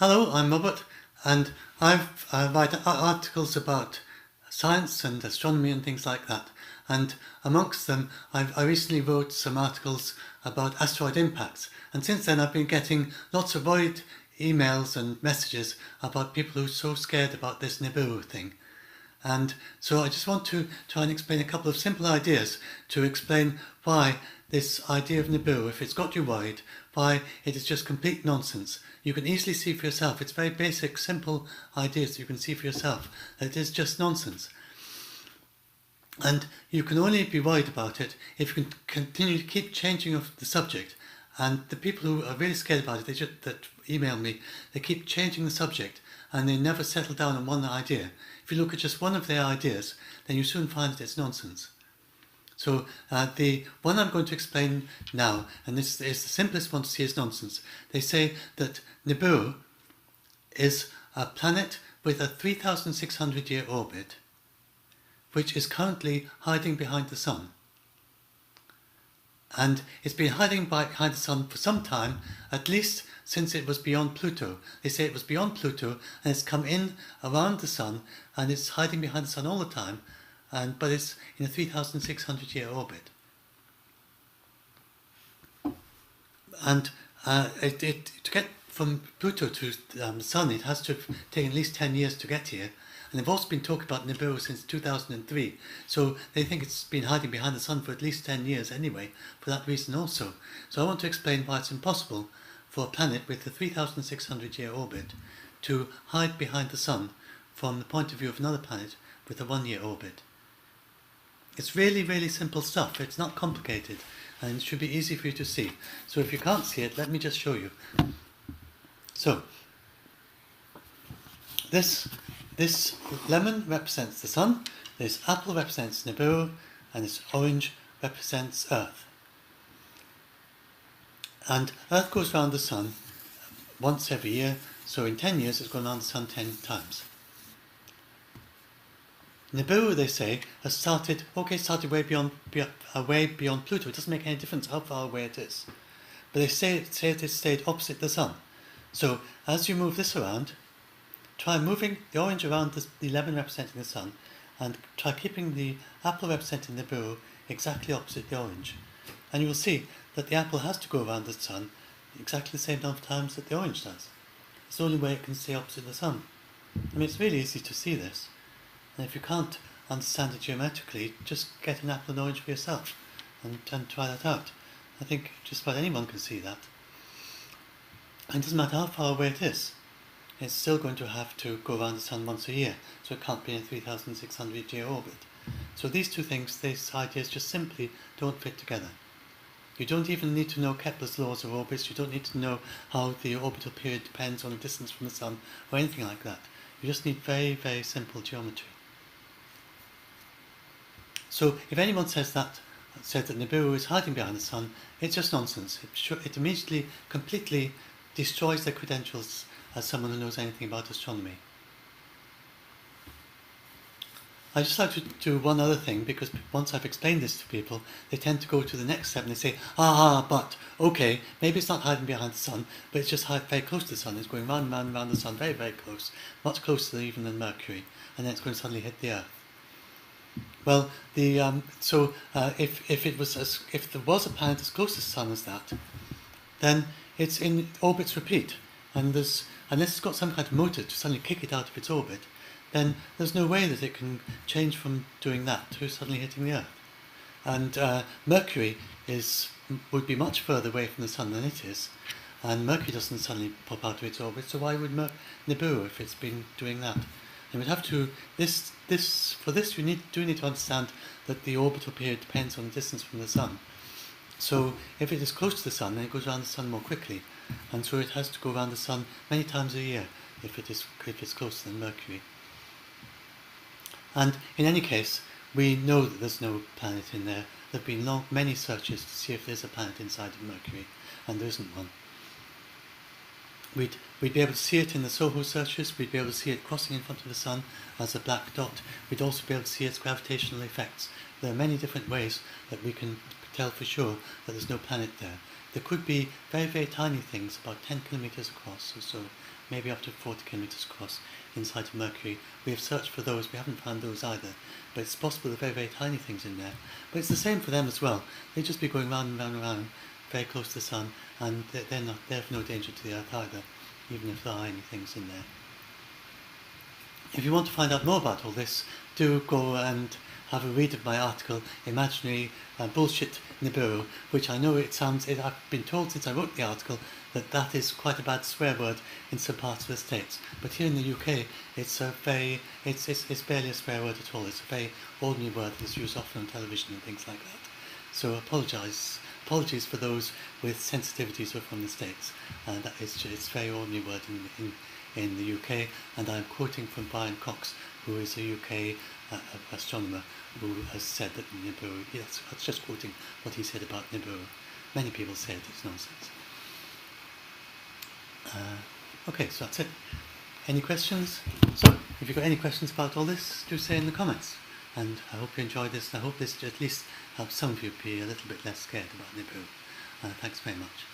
Hello, I'm Robert, and I write articles about science and astronomy and things like that. And amongst them, I recently wrote some articles about asteroid impacts. And since then, I've been getting lots of worried emails and messages about people who are so scared about this Nibiru thing. And so I just want to try and explain a couple of simple ideas to explain why this idea of Nibiru, if it's got you worried, why it is just complete nonsense. You can easily see for yourself. It's very basic, simple ideas you can see for yourself. That it is just nonsense. And you can only be worried about it if you can continue to keep changing of the subject. And the people who are really scared about it, that email me, they keep changing the subject and they never settle down on one idea. If you look at just one of their ideas, then you soon find that it's nonsense. So the one I'm going to explain now, and this is the simplest one to see as nonsense, they say that Nibiru is a planet with a 3,600-year orbit, which is currently hiding behind the Sun. And it's been hiding behind the Sun for some time, at least since it was beyond Pluto. They say it was beyond Pluto and it's come in around the Sun and it's hiding behind the Sun all the time, but it's in a 3,600-year orbit. And to get from Pluto to the Sun, it has to have taken at least 10 years to get here. And they've also been talking about Nibiru since 2003. So they think it's been hiding behind the Sun for at least 10 years anyway, for that reason also. So I want to explain why it's impossible for a planet with a 3,600-year orbit to hide behind the Sun from the point of view of another planet with a 1-year orbit. It's really, really simple stuff. It's not complicated, and it should be easy for you to see. So if you can't see it, let me just show you. So, this lemon represents the Sun, this apple represents Nibiru, and this orange represents Earth. And Earth goes around the Sun once every year, so in 10 years it's gone around the Sun 10 times. Nibiru, they say, has started way beyond Pluto. It doesn't make any difference how far away it is. But they say it has stayed opposite the Sun. So as you move this around, try moving the orange around the lemon representing the Sun, and try keeping the apple representing Nibiru exactly opposite the orange. And you will see that the apple has to go around the Sun exactly the same number of times that the orange does. It's the only way it can stay opposite the Sun. I mean, it's really easy to see this. And if you can't understand it geometrically, just get an apple and orange for yourself and try that out. I think just about anyone can see that. And it doesn't matter how far away it is. It's still going to have to go around the Sun once a year, so it can't be in a 3,600-year orbit. So these two things, these ideas just simply don't fit together. You don't even need to know Kepler's laws of orbits, you don't need to know how the orbital period depends on the distance from the Sun, or anything like that. You just need very, very simple geometry. So if anyone says that Nibiru is hiding behind the Sun, it's just nonsense. It immediately, completely destroys their credentials as someone who knows anything about astronomy. I'd just like to do one other thing, because once I've explained this to people, they tend to go to the next step and they say, but, okay, maybe it's not hiding behind the Sun, but it's just very close to the Sun. It's going round and round and round the Sun, very, very close, much closer even than Mercury, and then it's going to suddenly hit the Earth. Well, if there was a planet as close to the Sun as that, then it's in orbits repeat, and unless it's got some kind of motor to suddenly kick it out of its orbit, then there's no way that it can change from doing that to suddenly hitting the Earth. And Mercury would be much further away from the Sun than it is, and Mercury doesn't suddenly pop out of its orbit, so why would Nibiru, if it's been doing that? And we'd have to, for this you do need to understand that the orbital period depends on the distance from the Sun. So if it is close to the Sun, then it goes around the Sun more quickly, and so it has to go around the Sun many times a year if it's closer than Mercury. And in any case, we know that there's no planet in there. There have been many searches to see if there's a planet inside of Mercury, and there isn't one. We'd be able to see it in the SOHO searches. We'd be able to see it crossing in front of the Sun as a black dot. We'd also be able to see its gravitational effects. There are many different ways that we can tell for sure that there's no planet there. there could be very, very tiny things, about 10 kilometers across or so, maybe up to 40 kilometers across inside of Mercury. We have searched for those, we haven't found those either, but it's possible there are very, very tiny things in there. But it's the same for them as well. They just be going round and round and round, very close to the Sun, and they have no danger to the Earth either, even if there are any things in there. If you want to find out more about all this, do go and have a read of my article, Imaginary Bullshit Nibiru, which I know I've been told since I wrote the article that is quite a bad swear word in some parts of the States. But here in the UK, it's barely a swear word at all. It's a very ordinary word that's used often on television and things like that. So apologies for those with sensitivities who are from the States. It's a very ordinary word in the UK, and I'm quoting from Brian Cox, who is a UK astronomer, who has said that Nibiru, yes, I was just quoting what he said about Nibiru. Many people say it's nonsense. Okay, so that's it. Any questions? So, if you've got any questions about all this, do say in the comments. And I hope you enjoyed this, and I hope this at least helps some of you be a little bit less scared about Nibiru. Thanks very much.